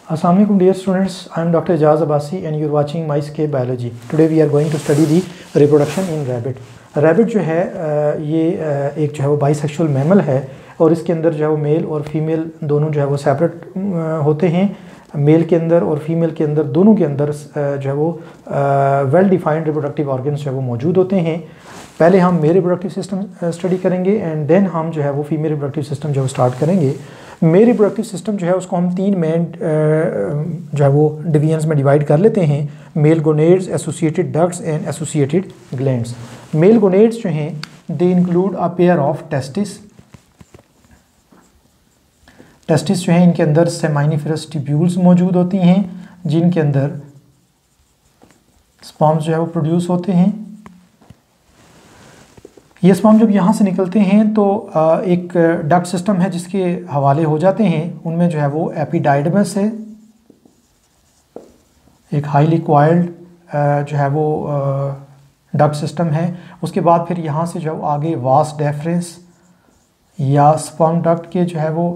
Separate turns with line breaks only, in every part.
Assalamu alaikum dear students, I am Dr. Ijaz Abbasi and you are watching MyScape Biology. Today we are going to study the reproduction in rabbit. Rabbit जो है ये एक जो है वो bisexual mammal है और इसके अंदर जो है वो मेल और फीमेल दोनों जो है वो सेपरेट होते हैं। मेल के अंदर और फीमेल के अंदर दोनों के अंदर जो है वो वेल डिफाइंड रिप्रोडक्टिव ऑर्गन्स जो है वो मौजूद होते हैं। पहले हम मेल रिप्रोडक्टिव सिस्टम स्टडी करेंगे एंड देन हम जो है वो फीमेल रिप्रोडक्टिव सिस्टम जो है स्टार्ट करेंगे। मेल रिप्रोडक्टिव सिस्टम जो है उसको हम तीन मेन जो है वो डिवीजन्स में डिवाइड कर लेते हैं। Male gonads, associated ducts and associated glands. Male gonads जो हैं they include a pair of testis. Testis जो है इनके अंदर सेमाइनिफेरस ट्यूब्यूल्स मौजूद होती हैं जिनके अंदर स्पर्म्स जो है वो प्रोड्यूस होते हैं। ये स्पर्म जब यहाँ से निकलते हैं तो एक डक्ट सिस्टम है जिसके हवाले हो जाते हैं। उनमें जो है वो एपिडाइडमस है, एक हाईली क्वाइल्ड जो है वो डक्ट सिस्टम है। उसके बाद फिर यहाँ से जो आगे वास डेफरेंस या स्पर्म डक्ट के जो है वो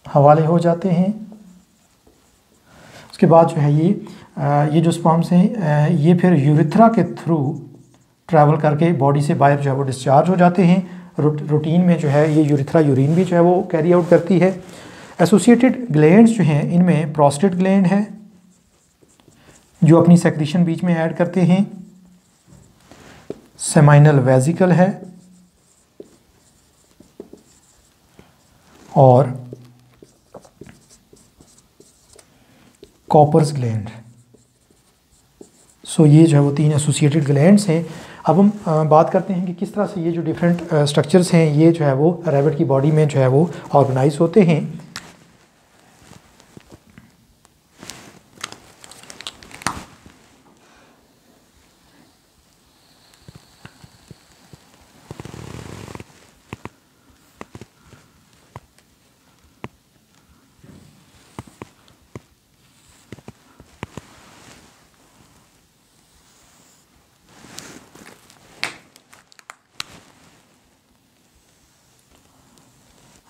हवाले हो जाते हैं। उसके बाद जो है ये जो स्पर्म्स हैं ये फिर यूरिथ्रा के थ्रू ट्रैवल करके बॉडी से बाहर जो है वो डिस्चार्ज हो जाते हैं। रूटीन में जो है ये यूरिथ्रा यूरिन भी जो है वो कैरी आउट करती है। एसोसिएटेड ग्लैंड्स जो हैं इनमें प्रोस्टेट ग्लैंड है जो अपनी सेक्रीशन बीच में ऐड करते हैं। सेमाइनल वेजिकल है और कॉपर्स ग्लैंड। सो ये जो है वो तीन एसोसिएटेड ग्लैंड्स हैं। अब हम बात करते हैं कि किस तरह से ये जो डिफरेंट स्ट्रक्चर्स हैं ये जो है वो रैबिट की बॉडी में जो है वो ऑर्गेनाइज होते हैं।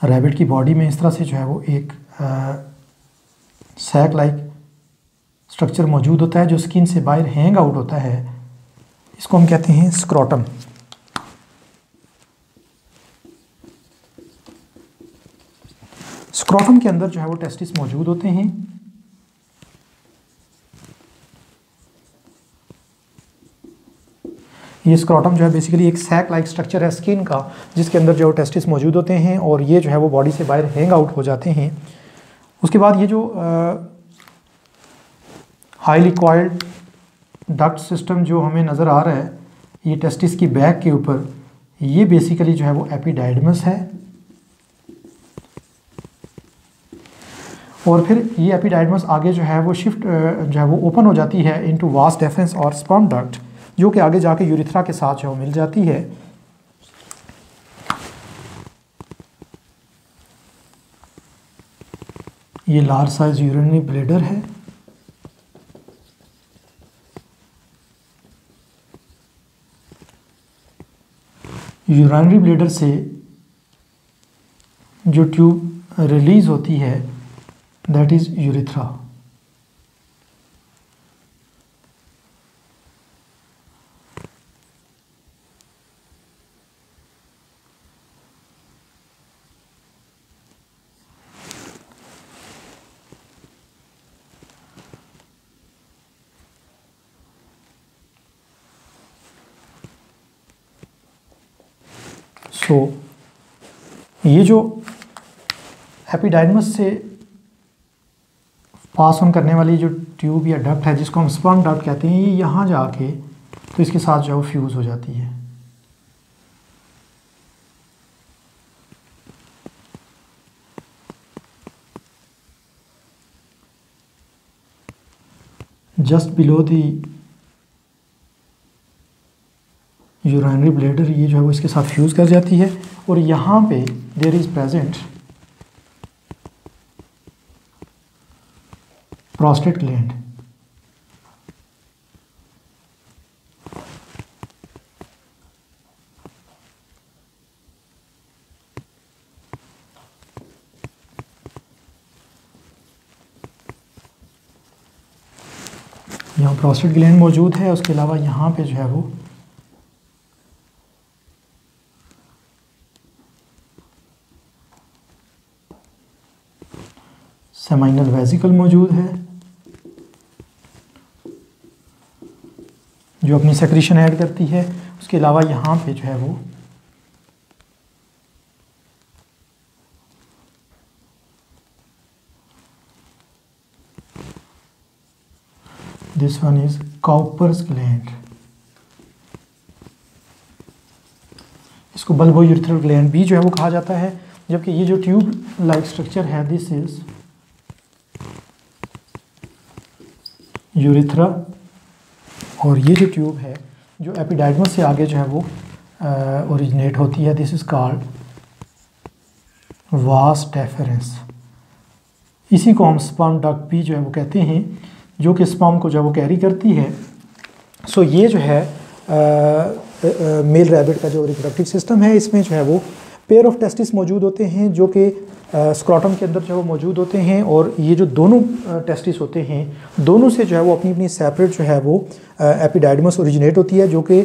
रैबिट की बॉडी में इस तरह से जो है वो एक सैक लाइक स्ट्रक्चर मौजूद होता है जो स्किन से बाहर हैंग आउट होता है। इसको हम कहते हैं स्क्रोटम। स्क्रोटम के अंदर जो है वो टेस्टिस मौजूद होते हैं। ये स्क्रोटम जो है बेसिकली एक सैक लाइक स्ट्रक्चर है स्किन का जिसके अंदर जो टेस्टिस मौजूद होते हैं और ये जो है वो बॉडी से बाहर हैंग आउट हो जाते हैं। उसके बाद ये जो हाईली कॉइल्ड डक्ट सिस्टम जो हमें नज़र आ रहा है ये टेस्टिस की बैक के ऊपर, ये बेसिकली जो है वो एपिडाइडमस है और फिर ये एपिडाइडमस आगे जो है वो शिफ्ट जो है वो ओपन हो जाती है इनटू वास डेफरेंस और स्पर्म डक्ट जो कि आगे जाके यूरिथ्रा के साथ जो मिल जाती है। ये लार्ज साइज यूरिनरी ब्लैडर है। यूरिनरी ब्लैडर से जो ट्यूब रिलीज होती है दैट इज यूरिथ्रा। तो ये जो एपिडाइडमस से पास ऑन करने वाली जो ट्यूब या डक्ट है जिसको हम स्पर्म डक्ट कहते हैं ये यहाँ जाके तो इसके साथ जो है वो फ्यूज़ हो जाती है। Just below the urinary bladder ये जो है वो इसके साथ फ्यूज़ कर जाती है और यहाँ पे there is present prostate gland. यहाँ प्रोस्टेट ग्लैंड मौजूद है, उसके अलावा यहाँ पे जो है वो सेमाइनल वेसिकल मौजूद है जो अपनी सेक्रीशन ऐड करती है। उसके अलावा यहाँ पे जो है वो this one is Cowper's gland, इसको बल्बो यूरिथ्रल ग्लैंड भी जो है वो कहा जाता है। जबकि ये जो ट्यूब लाइक स्ट्रक्चर है दिस इज यूरिथ्रा, और ये जो ट्यूब है जो एपिडाइडमस से आगे जो है वो ओरिजिनेट होती है, this is called vas deferens. इसी को हम स्पर्म डक्ट भी जो है वो कहते हैं, जो कि स्पर्म को जो है वो कैरी करती है। सो ये जो है मेल रैबिट का जो रिप्रोडक्टिव सिस्टम है, इसमें जो है वो पेयर ऑफ टेस्टिस मौजूद होते हैं जो कि स्क्रॉटम के अंदर जो है वो मौजूद होते हैं, और ये जो दोनों टेस्टिस होते हैं दोनों से जो है वो अपनी अपनी सेपरेट जो है वो एपिडाइडमस ओरिजिनेट होती है, जो कि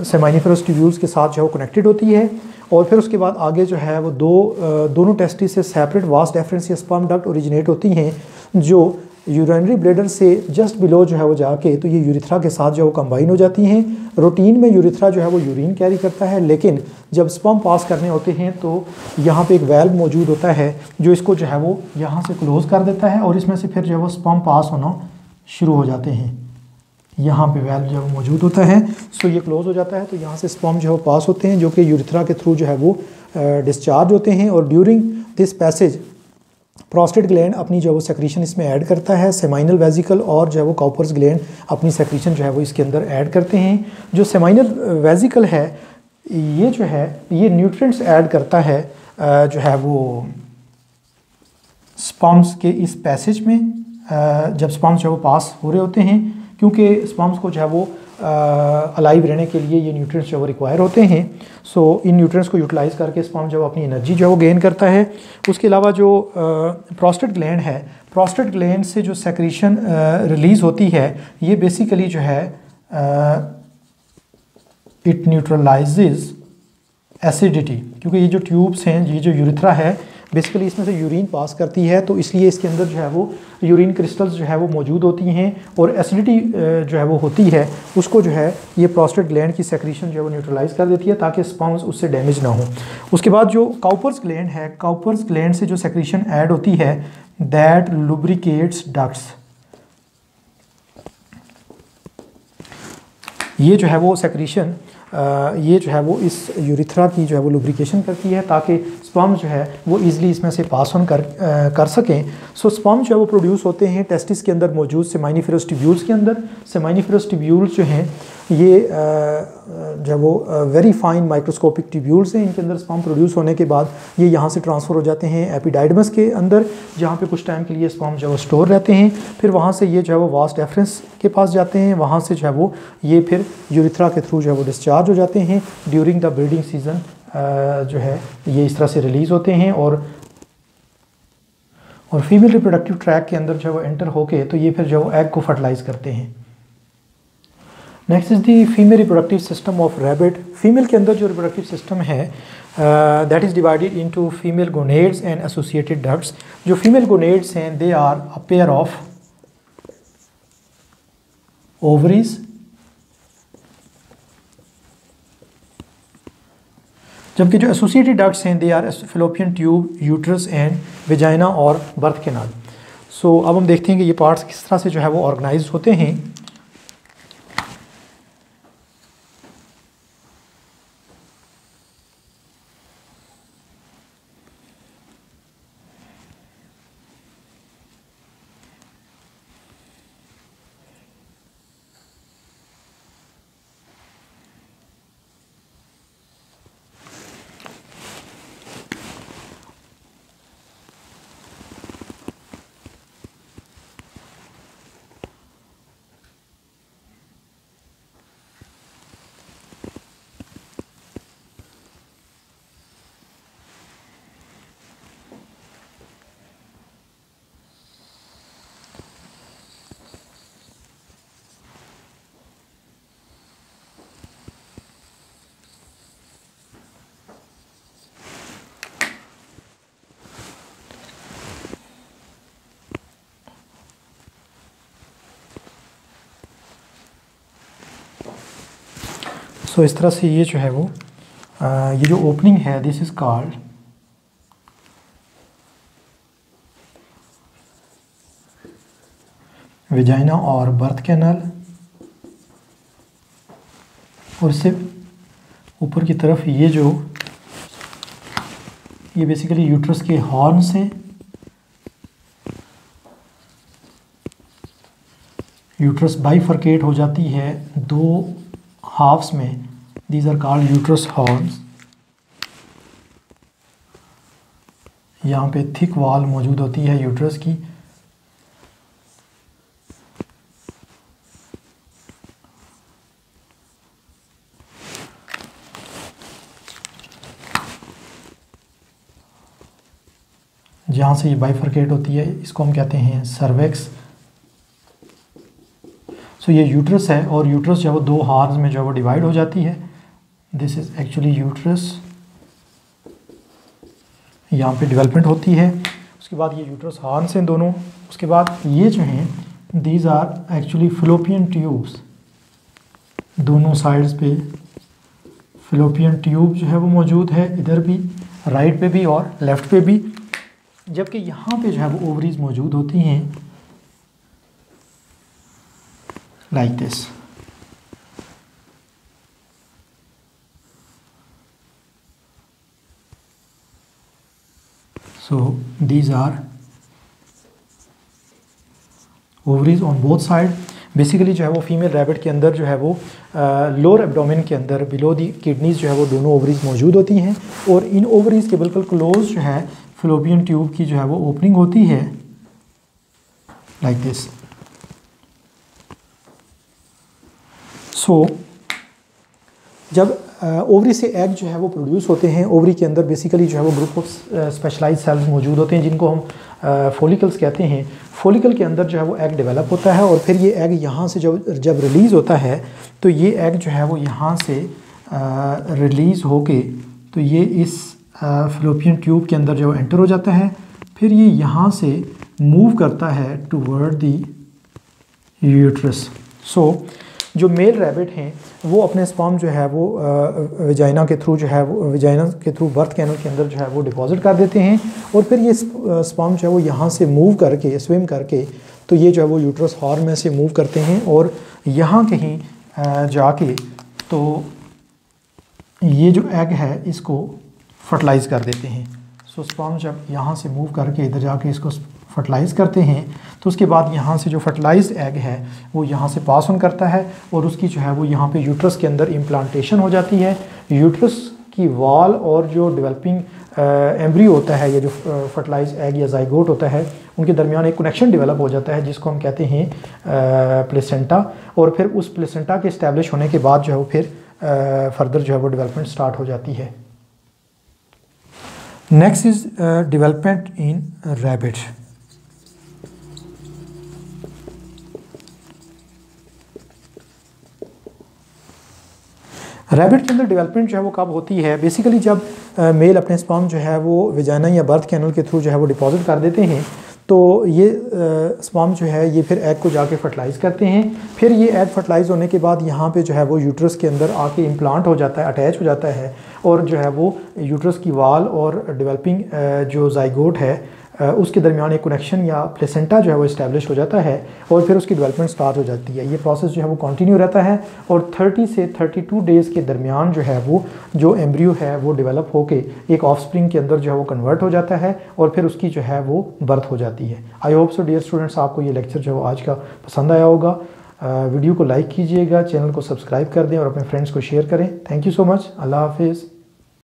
सेमाइनिफरस ट्यूब्यूल्स के साथ जो है वो कनेक्टेड होती है। और फिर उसके बाद आगे जो है वो दोनों टेस्टिस से सेपरेट वास डेफरेंस या स्पर्म डक्ट ओरिजिनेट होती हैं, जो यूरिनरी ब्लैडर से जस्ट बिलो जो है वो जाके तो ये यूरिथ्रा के साथ जो है वो कंबाइन हो जाती हैं। रूटीन में यूरिथ्रा जो है वो यूरिन कैरी करता है, लेकिन जब स्पर्म पास करने होते हैं तो यहाँ पे एक वेल्व मौजूद होता है जो इसको जो है वो यहाँ से क्लोज़ कर देता है, और इसमें से फिर जो है वो स्पर्म पास होना शुरू हो जाते हैं। यहाँ पे वेल्व जो है वो मौजूद होता है, सो ये क्लोज़ हो जाता है, तो यहाँ से स्पर्म जो है वो पास होते हैं जो कि यूरिथ्रा के थ्रू जो है वो डिस्चार्ज होते हैं। और during this passage prostate gland अपनी जो है वो सेक्रीशन इसमें ऐड करता है, सेमाइनल वेसिकल और जो है वो काउपर्स ग्लैंड अपनी सेक्रीशन जो है वो इसके अंदर ऐड करते हैं। जो सेमाइनल वेसिकल है ये जो है ये न्यूट्रिएंट्स ऐड करता है जो है वो स्पर्म्स के इस पैसेज में, जब स्पर्म्स जो है वो पास हो रहे होते हैं, क्योंकि स्पर्म्स को जो है वो अलाइव रहने के लिए ये न्यूट्रिएंट्स जो है वो रिक्वायर होते हैं। सो इन न्यूट्रिएंट्स को यूटिलाइज़ करके स्पर्म जो है अपनी एनर्जी जो है वो गेन करता है। उसके अलावा जो प्रोस्टेट ग्लैंड है, प्रोस्टेट ग्लैंड से जो सेक्रीशन रिलीज़ होती है ये बेसिकली जो है इट न्यूट्रलाइजेज एसिडिटी, क्योंकि ये जो ट्यूब्स हैं, ये जो यूरिथ्रा है बेसिकली इसमें से यूरिन पास करती है, तो इसलिए इसके अंदर जो है वो यूरिन क्रिस्टल्स जो है वो मौजूद होती हैं, और एसिडिटी जो है वो होती है उसको जो है ये प्रोस्टेट ग्लैंड की सेक्रीशन जो है वो न्यूट्रलाइज कर देती है ताकि स्पर्म्स उससे डैमेज ना हो। उसके बाद जो काउपर्स ग्लैंड है, काउपर्स ग्लैंड से जो सेक्रीशन ऐड होती है दैट लुब्रिकेट्स डक्ट्स, ये जो है वो सेक्रीशन ये जो है वो इस यूरिथ्रा की जो है वो लुब्रिकेशन करती है ताकि स्पर्म जो है वो ईज़िली इसमें से पास ऑन कर सकें। सो स्पर्म जो है वो प्रोड्यूस होते हैं टेस्टिस के अंदर मौजूद सेमाइनिफरस ट्यूब्यूल्स के अंदर। सेमाइनिफरस ट्यूब्यूल्स जो हैं ये जो है वो वेरी फाइन माइक्रोस्कोपिक ट्यूब्यूल्स हैं। इनके अंदर स्पर्म प्रोड्यूस होने के बाद ये यहाँ से ट्रांसफ़र हो जाते हैं एपिडाइडमस के अंदर, जहाँ पे कुछ टाइम के लिए स्पर्म जो है वो स्टोर रहते हैं। फिर वहाँ से ये जो है वो वास डेफरेंस के पास जाते हैं, वहाँ से जो है वो ये फिर यूरिथ्रा के थ्रू जो है वो डिस्चार्ज हो जाते हैं। ड्यूरिंग द ब्रीडिंग सीज़न जो है ये इस तरह से रिलीज़ होते हैं, और फीमेल रिप्रोडक्टिव ट्रैक के अंदर जो है वो एंटर होके तो ये फिर जो है वो एग को फर्टिलाइज करते हैं। Next is the female reproductive system of rabbit. Female के अंदर जो रिप्रोडक्टिव सिस्टम है that is divided into female gonads and associated ducts. जो फीमेल गोनेड्स हैं they are a pair of ovaries, जबकि जो एसोसिएटेड डक्ट्स हैं they are fallopian tube, uterus and vagina और बर्थ कैनाल। सो अब हम देखते हैं कि ये पार्ट्स किस तरह से जो है वो ऑर्गेनाइज होते हैं। सो इस तरह से ये जो है वो ये जो ओपनिंग है दिस इज़ कॉल्ड वेजाइना और बर्थ कैनल, और इससे ऊपर की तरफ ये बेसिकली यूट्रस के हॉर्न से यूट्रस बाइफरकेट हो जाती है दो हाफ्स में, these are called uterus horns. यहाँ पे थिक वॉल मौजूद होती है यूट्रस की, जहाँ से ये बाइफरकेट होती है, इसको हम कहते हैं सर्वेक्स। सो ये यूट्रस है, और यूट्रस जो है वो दो हार्स में जो है वो डिवाइड हो जाती है। दिस इज़ एक्चुअली यूट्रस, यहाँ पे डेवलपमेंट होती है। उसके बाद ये यूट्रस हार्न्स हैं दोनों। उसके बाद ये जो हैं these are actually fallopian tubes, दोनों साइड्स पे फिलोपियन ट्यूब जो है वो मौजूद है, इधर भी, राइट पे भी और लेफ़्ट पे भी। जबकि यहाँ पे जो है वो ओवरीज मौजूद होती हैं like this. So these are ovaries on both side. Basically जो है वो फीमेल रैबिट के अंदर जो है वो लोअर एब्डोमेन के अंदर बिलो दी किडनीज जो है वो दोनों ओवरीज मौजूद होती हैं, और इन ओवरीज के बिल्कुल क्लोज जो है फिलोपियन ट्यूब की जो है वो ओपनिंग होती है लाइक दिस। सो जब ओवरी से एग जो है वो प्रोड्यूस होते हैं, ओवरी के अंदर बेसिकली जो है वो ग्रुप ऑफ स्पेशलाइज्ड सेल्स मौजूद होते हैं जिनको हम फॉलिकल्स कहते हैं। फॉलिकल के अंदर जो है वो एग डेवलप होता है, और फिर ये एग यहाँ से जब रिलीज़ होता है तो ये एग जो है वो यहाँ से रिलीज़ होके तो ये इस फिलोपियन ट्यूब के अंदर जो एंटर हो जाता है, फिर ये यहाँ से मूव करता है टूवर्ड दी यूट्रस। सो जो मेल रैबिट हैं वो अपने स्पर्म जो है वो वेजाइना के थ्रू जो है वो वेजाइना के थ्रू बर्थ कैनल के अंदर जो है वो डिपॉजिट कर देते हैं, और फिर ये स्पर्म जो है वो यहाँ से मूव करके स्विम करके तो ये जो है वो यूट्रस हॉर्न में से मूव करते हैं, और यहाँ कहीं जाके तो ये जो एग है इसको फर्टिलाइज़ कर देते हैं। सो स्पर्म जब यहाँ से मूव करके इधर जाके इसको फर्टिलाइज़ करते हैं तो उसके बाद यहाँ से जो फर्टिलाइज्ड एग है वो यहाँ से पास ऑन करता है, और उसकी जो है वो यहाँ पे यूट्रस के अंदर इम्प्लांटेशन हो जाती है। यूट्रस की वॉल और जो डेवलपिंग एम्ब्रियो होता है या जो फर्टिलाइज्ड एग या जाइगोट होता है उनके दरमियान एक कनेक्शन डेवलप हो जाता है जिसको हम कहते हैं प्लेसेंटा, और फिर उस प्लेसेंटा के इस्टेब्लिश होने के बाद जो है वो फिर फर्दर जो है वो डेवलपमेंट स्टार्ट हो जाती है। Next is development in rabbit. Rabbit के अंदर डेवलपमेंट जो है वो कब होती है, बेसिकली जब मेल अपने स्पर्म जो है वो वेजाइना या बर्थ कैनल के थ्रू जो है वो डिपॉजिट कर देते हैं, तो ये स्पर्म जो है ये फिर एग को जाके फर्टिलाइज़ करते हैं। फिर ये एग फर्टिलाइज़ होने के बाद यहाँ पे जो है वो यूट्रस के अंदर आके इम्प्लांट हो जाता है, अटैच हो जाता है, और जो है वो यूट्रस की वाल और डेवलपिंग जो जाइगोट है उसके दरमियान एक कनेक्शन या प्लेसेंटा जो है वो इस्टेब्लिश हो जाता है, और फिर उसकी डेवलपमेंट स्टार्ट हो जाती है। ये प्रोसेस जो है वो कंटिन्यू रहता है, और 30 से 32 डेज़ के दरमियान जो है वो जो एम्ब्रियो है वो डेवलप होके एक ऑफस्प्रिंग के अंदर जो है वो कन्वर्ट हो जाता है, और फिर उसकी जो है वो बर्थ हो जाती है। I hope so dear students आपको ये लेक्चर जो है आज का पसंद आया होगा। वीडियो को लाइक कीजिएगा, चैनल को सब्सक्राइब कर दें और अपने फ्रेंड्स को शेयर करें। Thank you so much. Allah हाफिज़।